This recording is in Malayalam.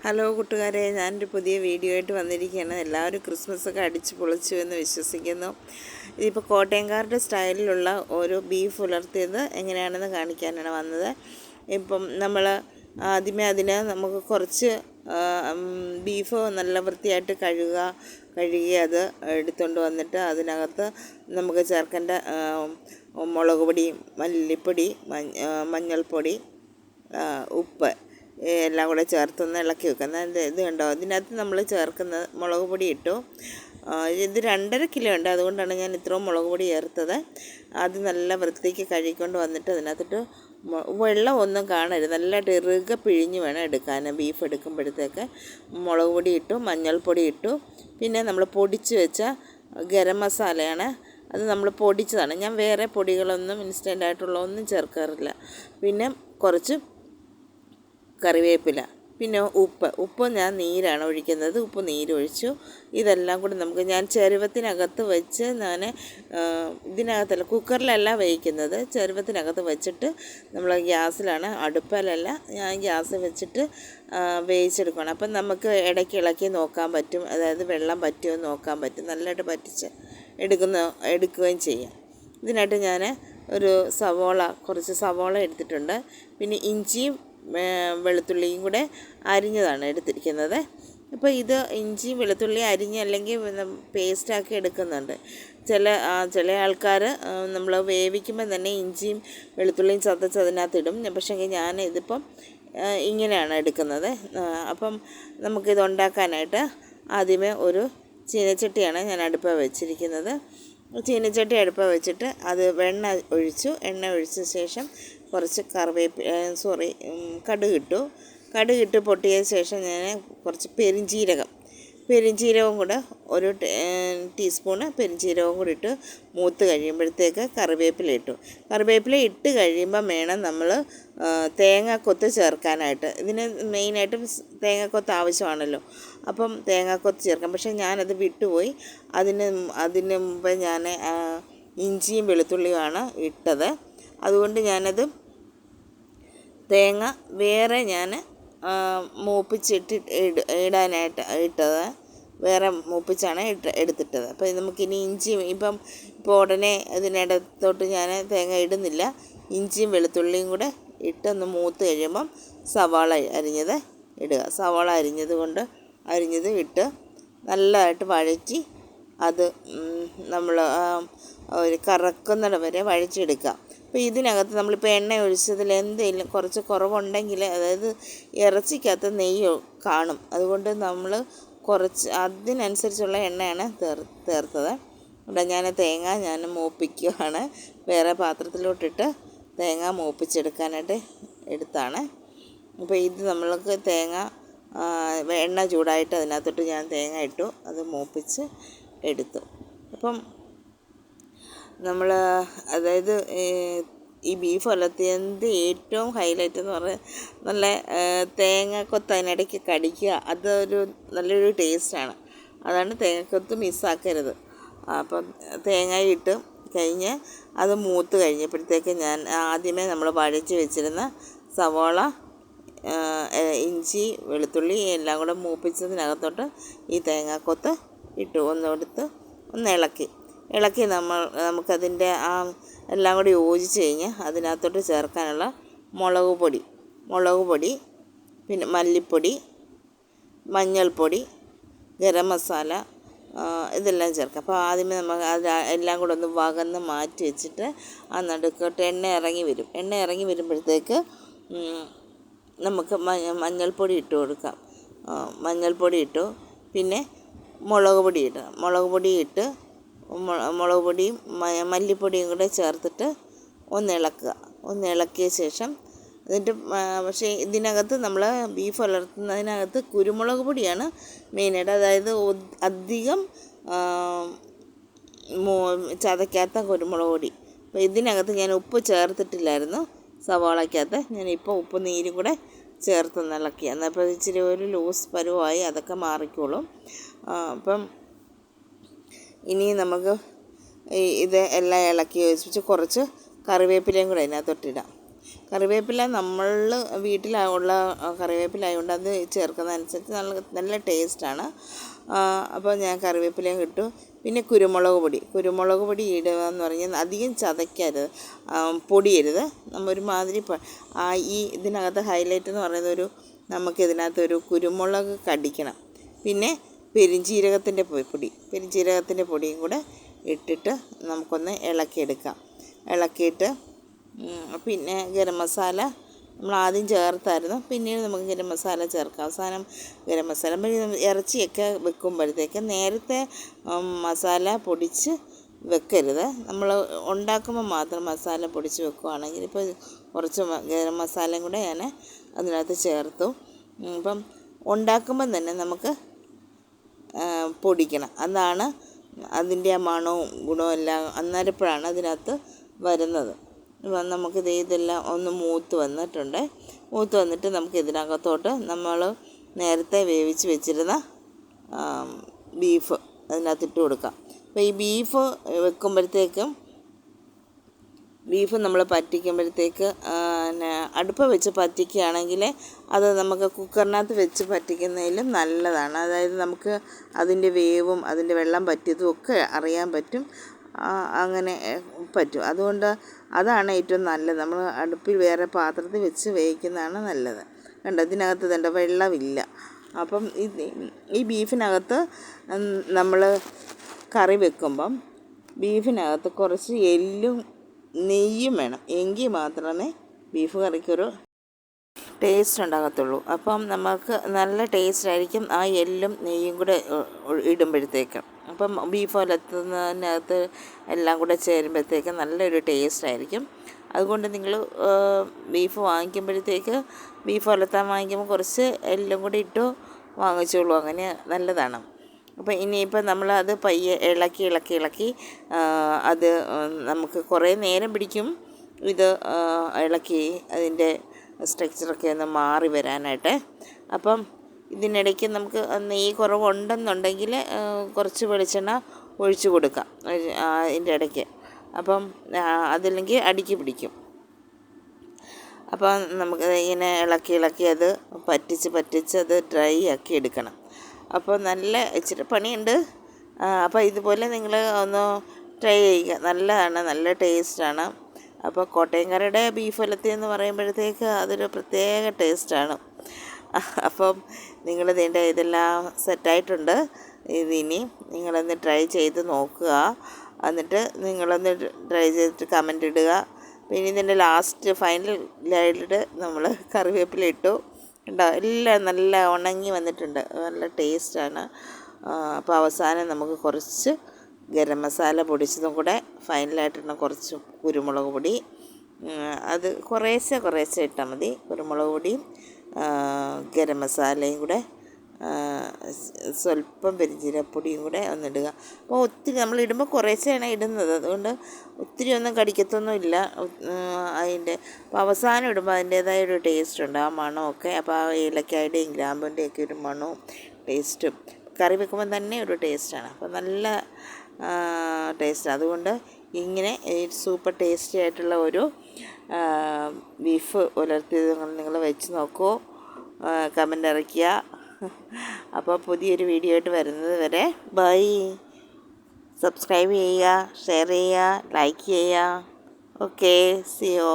ഹലോ കൂട്ടുകാരെ, ഞാനൊരു പുതിയ വീഡിയോ ആയിട്ട് വന്നിരിക്കുകയാണ്. എല്ലാവരും ക്രിസ്മസൊക്കെ അടിച്ച് പൊളിച്ചു എന്ന് വിശ്വസിക്കുന്നു. ഇതിപ്പോൾ കോട്ടയംകാരുടെ സ്റ്റൈലിലുള്ള ഒരു ബീഫ് ഉലർത്തിയത് എങ്ങനെയാണെന്ന് കാണിക്കാനാണ് വന്നത്. ഇപ്പം നമ്മൾ ആദ്യമേ അതിന് നമുക്ക് കുറച്ച് ബീഫ് നല്ല വൃത്തിയായിട്ട് കഴുകി അത് എടുത്തുകൊണ്ട് വന്നിട്ട് അതിനകത്ത് നമുക്ക് ചേർക്കേണ്ട മുളക് പൊടി, മല്ലിപ്പൊടി, മഞ്ഞൾപ്പൊടി, ഉപ്പ് എല്ലാം കൂടെ ചേർത്തൊന്ന് ഇളക്കി വെക്കുക. ഇത് കണ്ടോ, ഇതിനകത്ത് നമ്മൾ ചേർക്കുന്ന മുളക് പൊടി ഇട്ടു. ഇത് 2.5 കിലോ ഉണ്ട്, അതുകൊണ്ടാണ് ഞാൻ ഇത്രയും മുളക് പൊടി ചേർത്തത്. അത് നല്ല വൃത്തിക്ക് കഴുകിക്കൊണ്ട് വന്നിട്ട് അതിനകത്തിട്ട് വെള്ളം ഒന്നും കാണരുത്, നല്ലതായിട്ട് ഇറുകെ പിഴിഞ്ഞ് വേണം എടുക്കാൻ. ബീഫ് എടുക്കുമ്പോഴത്തേക്ക് മുളക് പൊടി ഇട്ടു, മഞ്ഞൾപ്പൊടി ഇട്ടു, പിന്നെ നമ്മൾ പൊടിച്ച് വെച്ച ഗരം മസാലയാണ്. അത് നമ്മൾ പൊടിച്ചതാണ്. ഞാൻ വേറെ പൊടികളൊന്നും ഇൻസ്റ്റൻ്റ് ഒന്നും ചേർക്കാറില്ല. പിന്നെ കുറച്ച് കറിവേപ്പില, പിന്നെ ഉപ്പ് ഞാൻ നീരാണ് ഒഴിക്കുന്നത്. ഉപ്പ് നീരൊഴിച്ചു. ഇതെല്ലാം കൂടി ഞാൻ ചരുവത്തിനകത്ത് വെച്ച് ഇതിനകത്തല്ല, കുക്കറിലല്ല വേവിക്കുന്നത്, ചരുവത്തിനകത്ത് വെച്ചിട്ട് നമ്മൾ ഗ്യാസിലാണ്, അടുപ്പിലല്ല, ഞാൻ ഗ്യാസ് വെച്ചിട്ട് വേവിച്ചെടുക്കണം. അപ്പം നമുക്ക് ഇടയ്ക്ക് ഇളക്കി നോക്കാൻ പറ്റും, അതായത് വെള്ളം പറ്റുമോ നോക്കാൻ പറ്റും. നല്ലതായിട്ട് പറ്റിച്ച് എടുക്കുകയും ചെയ്യാം. ഇതിനായിട്ട് ഞാൻ കുറച്ച് സവോള എടുത്തിട്ടുണ്ട്. പിന്നെ ഇഞ്ചിയും വെളുത്തുള്ളിയും കൂടെ അരിഞ്ഞതാണ് എടുത്തിരിക്കുന്നത്. അപ്പോൾ ഇത് ഇഞ്ചിയും വെളുത്തുള്ളി അരിഞ്ഞ് അല്ലെങ്കിൽ പേസ്റ്റാക്കി എടുക്കുന്നുണ്ട്. ചില ആൾക്കാർ നമ്മൾ വേവിക്കുമ്പോൾ തന്നെ ഇഞ്ചിയും വെളുത്തുള്ളിയും ചതച്ചതിനകത്തിടും. പക്ഷേ ഞാൻ ഇതിപ്പം ഇങ്ങനെയാണ് എടുക്കുന്നത്. അപ്പം നമുക്കിത് ഉണ്ടാക്കാനായിട്ട് ആദ്യമേ ഒരു ചീനച്ചട്ടിയാണ് ഞാൻ അടുപ്പിൽ വെച്ചിരിക്കുന്നത്. ചീനച്ചട്ടി അടുപ്പിൽ വെച്ചിട്ട് അത് എണ്ണ ഒഴിച്ച ശേഷം കുറച്ച് കടുകിട്ട് പൊട്ടിയ ശേഷം ഞാൻ കുറച്ച് പെരിഞ്ജീരകം കൂടെ ഒരു ടീസ്പൂണ് പെരിഞ്ജീരകം കൂടി ഇട്ട് മൂത്ത് കഴിയുമ്പോഴത്തേക്ക് കറിവേപ്പില ഇട്ട് കഴിയുമ്പം വേണം നമ്മൾ തേങ്ങാക്കൊത്ത് ചേർക്കാനായിട്ട്. ഇതിന് മെയിനായിട്ടും തേങ്ങാക്കൊത്ത് ആവശ്യമാണല്ലോ. അപ്പം തേങ്ങാക്കൊത്ത് ചേർക്കാം. പക്ഷേ ഞാനത് വിട്ടുപോയി. അതിന് മുമ്പ് ഞാൻ ഇഞ്ചിയും വെളുത്തുള്ളിയുമാണ് ഇട്ടത്. അതുകൊണ്ട് ഞാനത് തേങ്ങ വേറെ ഞാൻ ഇടാനായിട്ട് ഇട്ടത്, വേറെ മൂപ്പിച്ചാണ് എടുത്തിട്ടത്. അപ്പോൾ നമുക്കിനി ഇപ്പം ഉടനെ ഇതിനിടത്തോട്ട് ഞാൻ തേങ്ങ ഇടുന്നില്ല. ഇഞ്ചിയും വെളുത്തുള്ളിയും കൂടെ ഇട്ടൊന്ന് മൂത്ത് കഴിയുമ്പം സവാള അരിഞ്ഞത് ഇടുക. സവാള അരിഞ്ഞത് ഇട്ട് നല്ലതായിട്ട് വഴറ്റി അത് നമ്മൾ ഒരു കറക്കുന്നിടം വരെ വഴറ്റിയെടുക്കുക. അപ്പോൾ ഇതിനകത്ത് നമ്മളിപ്പോൾ എണ്ണ ഒഴിച്ചതിൽ എന്തെങ്കിലും കുറച്ച് കുറവുണ്ടെങ്കിൽ, അതായത് ഇറച്ചിക്കകത്ത് നെയ്യ് കാണും, അതുകൊണ്ട് നമ്മൾ കുറച്ച് അതിനനുസരിച്ചുള്ള എണ്ണയാണ് ചേർത്തത്. ഇവിടെ ഞാൻ മൂപ്പിക്കുകയാണ്. വേറെ പാത്രത്തിലോട്ടിട്ട് തേങ്ങ മൂപ്പിച്ചെടുക്കാനായിട്ട് എടുത്താണ്. അപ്പോൾ ഇത് നമ്മൾക്ക് എണ്ണ ചൂടായിട്ട് അതിനകത്തോട്ട് ഞാൻ തേങ്ങ ഇട്ടു, അത് മൂപ്പിച്ച് എടുത്തു. അപ്പം നമ്മൾ അതായത് ഈ ബീഫ് ഉലർത്തിയതിൻ്റെ ഏറ്റവും ഹൈലൈറ്റ് എന്ന് പറഞ്ഞാൽ നല്ല തേങ്ങാക്കൊത്ത് അതിനിടയ്ക്ക് കടിക്കുക, അതൊരു നല്ലൊരു ടേസ്റ്റാണ്. അതാണ് തേങ്ങാക്കൊത്ത് മിസ്സാക്കരുത്. അപ്പം തേങ്ങ ഇട്ട് കഴിഞ്ഞ് അത് മൂത്ത് കഴിഞ്ഞപ്പോഴത്തേക്ക് ഞാൻ ആദ്യമേ നമ്മൾ വഴറ്റി വെച്ചിരുന്ന സവാള, ഇഞ്ചി, വെളുത്തുള്ളി എല്ലാം കൂടെ മൂപ്പിച്ചതിനകത്തോട്ട് ഈ തേങ്ങാക്കൊത്ത് ഇട്ടു. ഒന്ന് ഇളക്കി നമുക്കതിൻ്റെ എല്ലാം കൂടി യോജിച്ച് കഴിഞ്ഞ് അതിനകത്തോട്ട് ചേർക്കാനുള്ള മുളക് പൊടി, പിന്നെ മല്ലിപ്പൊടി, മഞ്ഞൾപ്പൊടി, ഗരം മസാല, ഇതെല്ലാം ചേർക്കാം. അപ്പോൾ ആദ്യമേ നമുക്ക് അത് എല്ലാം കൂടെ ഒന്ന് വകന്ന് മാറ്റി വെച്ചിട്ട് ആ നടുക്കോട്ട് എണ്ണ ഇറങ്ങി വരുമ്പോഴത്തേക്ക് നമുക്ക് മഞ്ഞൾപ്പൊടി ഇട്ട് കൊടുക്കാം. മഞ്ഞൾപ്പൊടി ഇട്ടു. പിന്നെ മുളക് പൊടി ഇട്ട് മുളക് പൊടിയും മല്ലിപ്പൊടിയും കൂടെ ചേർത്തിട്ട് ഒന്ന് ഇളക്കിയ ശേഷം എന്നിട്ട് പക്ഷേ ഇതിനകത്ത് നമ്മൾ ബീഫ് ഉലർത്തുന്നതിനകത്ത് കുരുമുളക് പൊടിയാണ് മെയിനായിട്ട്, അതായത് അധികം ചതയ്ക്കാത്ത കുരുമുളക് പൊടി. അപ്പോൾ ഇതിനകത്ത് ഞാൻ ഉപ്പ് ചേർത്തിട്ടില്ലായിരുന്നു സവാളയ്ക്കകത്ത്. ഞാനിപ്പോൾ ഉപ്പ് നീരും കൂടെ ചേർത്തൊന്ന് ഇളക്കി. എന്നപ്പോൾ ഇച്ചിരി ഒരു ലൂസ് പരുവായി, അതൊക്കെ മാറിക്കോളും. അപ്പം ഇനി നമുക്ക് ഇത് എല്ലാം ഇളക്കി യോജിപ്പിച്ച് കുറച്ച് കറിവേപ്പിലയും കൂടെ അതിനകത്തൊട്ടിടാം. കറിവേപ്പില നമ്മൾ വീട്ടിലുള്ള കറിവേപ്പിലായതുകൊണ്ട് അത് ചേർക്കുന്നതനുസരിച്ച് നല്ല നല്ല ടേസ്റ്റാണ്. അപ്പോൾ ഞാൻ കറിവേപ്പിലയും ഇട്ടു. പിന്നെ കുരുമുളക് പൊടി ഇടുക എന്ന് പറഞ്ഞാൽ അധികം ചതയ്ക്കരുത്, പൊടിയരുത്. ഒരുമാതിരി ഈ ഇതിനകത്ത് ഹൈലൈറ്റ് എന്ന് പറയുന്നത് നമുക്കിതിനകത്തൊരു കുരുമുളക് കടിക്കണം. പിന്നെ പെരുംജീരകത്തിൻ്റെ പൊടിയും കൂടെ ഇട്ടിട്ട് നമുക്കൊന്ന് ഇളക്കിയെടുക്കാം. ഇളക്കിയിട്ട് പിന്നെ ഗരം മസാല നമ്മൾ ആദ്യം ചേർത്തായിരുന്നു, പിന്നീട് നമുക്ക് ഗരം മസാല ചേർക്കാം. അവസാനം ഗരം മസാല ഇറച്ചിയൊക്കെ വെക്കുമ്പോഴത്തേക്ക് നേരത്തെ മസാല പൊടിച്ച് വെക്കരുത്. നമ്മൾ ഉണ്ടാക്കുമ്പോൾ മാത്രം മസാല പൊടിച്ച് വെക്കുകയാണെങ്കിൽ ഇപ്പോൾ കുറച്ച് ഗരം മസാലയും കൂടെ ഞാൻ അതിനകത്ത് ചേർത്തു. അപ്പം ഉണ്ടാക്കുമ്പം തന്നെ നമുക്ക് പൊടിക്കണം. അതാണ് അതിൻ്റെ ആ മണവും ഗുണവും എല്ലാം അന്നേരപ്പോഴാണ് അതിനകത്ത് വരുന്നത്. ഇതെല്ലാം ഒന്ന് മൂത്ത് വന്നിട്ട് നമുക്ക് ഇതിനകത്തോട്ട് നമ്മൾ നേരത്തെ വേവിച്ച് വെച്ചിരുന്ന ബീഫ് അതിനകത്തിട്ട് കൊടുക്കാം. അപ്പോൾ ഈ ബീഫ് നമ്മൾ പറ്റിക്കുമ്പോഴത്തേക്ക് അടുപ്പ് വെച്ച് പറ്റിക്കുകയാണെങ്കിൽ അത് നമുക്ക് കുക്കറിനകത്ത് വെച്ച് പറ്റിക്കുന്നതിലും നല്ലതാണ്. അതായത് നമുക്ക് അതിൻ്റെ വേവും അതിൻ്റെ വെള്ളം പറ്റിയതും ഒക്കെ അറിയാൻ പറ്റും. അങ്ങനെ പറ്റും. അതുകൊണ്ട് അതാണ് ഏറ്റവും നല്ലത്. നമ്മൾ അടുപ്പിൽ വേറെ പാത്രത്തിൽ വെച്ച് വേവിക്കുന്നതാണ് നല്ലത്. ഇതിനകത്ത് വെള്ളമില്ല. അപ്പം ഈ ബീഫിനകത്ത് നമ്മൾ കറി വെക്കുമ്പം ബീഫിനകത്ത് കുറച്ച് എല്ലും നെയ്യും വേണം. എങ്കിൽ മാത്രമേ ബീഫ് കറിക്കൊരു ടേസ്റ്റ് ഉണ്ടാകത്തുള്ളൂ. അപ്പം നമുക്ക് നല്ല ടേസ്റ്റ് ആയിരിക്കും ആ എല്ലും നെയ്യും കൂടെ ഇടുമ്പോഴത്തേക്ക്. അപ്പം ബീഫ് ഉലത്തുന്നതിനകത്ത് എല്ലാം കൂടെ ചേരുമ്പോഴത്തേക്ക് നല്ലൊരു ടേസ്റ്റ് ആയിരിക്കും. അതുകൊണ്ട് നിങ്ങൾ ബീഫ് വാങ്ങിക്കുമ്പോഴത്തേക്ക് ബീഫ് ഉലത്താൻ വാങ്ങിക്കുമ്പോൾ കുറച്ച് എല്ലും കൂടി ഇട്ടു വാങ്ങിച്ചോളൂ. അങ്ങനെ നല്ലതാണ്. അപ്പോൾ ഇനിയിപ്പോൾ നമ്മളത് പയ്യെ ഇളക്കി അത് നമുക്ക് കുറേ നേരം പിടിക്കും ഇത് ഇളക്കി അതിൻ്റെ സ്ട്രക്ചറൊക്കെ ഒന്ന് മാറി വരാനായിട്ട്. അപ്പം ഇതിനിടയ്ക്ക് നമുക്ക് നെയ്യ് കുറവുണ്ടെന്നുണ്ടെങ്കിൽ കുറച്ച് വെളിച്ചെണ്ണ ഒഴിച്ച് കൊടുക്കാം അതിൻ്റെ ഇടയ്ക്ക്. അപ്പം അതില്ലെങ്കിൽ അടിക്ക് പിടിക്കും. അപ്പം നമുക്ക് ഇങ്ങനെ ഇളക്കി അത് പറ്റിച്ച് അത് ഡ്രൈ ആക്കി എടുക്കണം. അപ്പോൾ നല്ല ഇച്ചിരി പണിയുണ്ട്. അപ്പോൾ ഇതുപോലെ നിങ്ങൾ ഒന്ന് ട്രൈ ചെയ്യുക. നല്ലതാണ്, നല്ല ടേസ്റ്റാണ്. അപ്പോൾ കോട്ടയംകാരുടെ ബീഫ് ഉലത്തി എന്ന് പറയുമ്പോഴത്തേക്ക് അതൊരു പ്രത്യേക ടേസ്റ്റാണ്. അപ്പം നിങ്ങൾ ഇതെല്ലാം സെറ്റായിട്ടുണ്ട്. ഇതിനി നിങ്ങളൊന്ന് ട്രൈ ചെയ്ത് നോക്കുക. എന്നിട്ട് നിങ്ങളൊന്ന് ട്രൈ ചെയ്തിട്ട് കമൻ്റ് ഇടുക. പിന്നെ ഇതിൻ്റെ ഫൈനലായിട്ട് നമ്മൾ കറിവേപ്പില ഇട്ടു. എല്ലാം നല്ല ഉണങ്ങി വന്നിട്ടുണ്ട്, നല്ല ടേസ്റ്റാണ്. അപ്പോൾ അവസാനം നമുക്ക് കുറച്ച് ഗരം മസാല പൊടിച്ചതും കൂടെ ഫൈനലായിട്ടിടണം. കുറച്ച് കുരുമുളക് പൊടി, അത് കുറേശ്ശെ ഇട്ടാൽ മതി. കുരുമുളക് പൊടിയും ഗരം മസാലയും കൂടെ സ്വല്പം പെരുംജീരകപ്പൊടിയും കൂടെ ഒന്നിടുക. അപ്പോൾ ഒത്തിരി നമ്മളിടുമ്പോൾ കുറേശ്ശെയാണ് ഇടുന്നത്, അതുകൊണ്ട് ഒത്തിരി ഒന്നും കടിക്കത്തൊന്നുമില്ല അതിൻ്റെ. അപ്പോൾ അവസാനം ഇടുമ്പോൾ അതിൻ്റേതായ ഒരു ടേസ്റ്റ് ഉണ്ട്, ആ മണമൊക്കെ. അപ്പോൾ ആ ഏലക്കായുടെയും ഗ്രാമ്പൂൻ്റെയൊക്കെ ഒരു മണവും ടേസ്റ്റും കറി വെക്കുമ്പോൾ തന്നെ ഒരു ടേസ്റ്റാണ്. അപ്പോൾ നല്ല ടേസ്റ്റ്. അതുകൊണ്ട് ഇങ്ങനെ സൂപ്പർ ടേസ്റ്റി ആയിട്ടുള്ള ഒരു ബീഫ് ഉലർത്തിയത് നിങ്ങൾ വെച്ച് നോക്കൂ, കമൻ്റ് അറിയിക്കുക. അപ്പോൾ പുതിയൊരു വീഡിയോ ആയിട്ട് വരുന്നത് വരെ ബൈ. സബ്സ്ക്രൈബ് ചെയ്യുക, ഷെയർ ചെയ്യുക, ലൈക്ക് ചെയ്യുക. Okay, see U.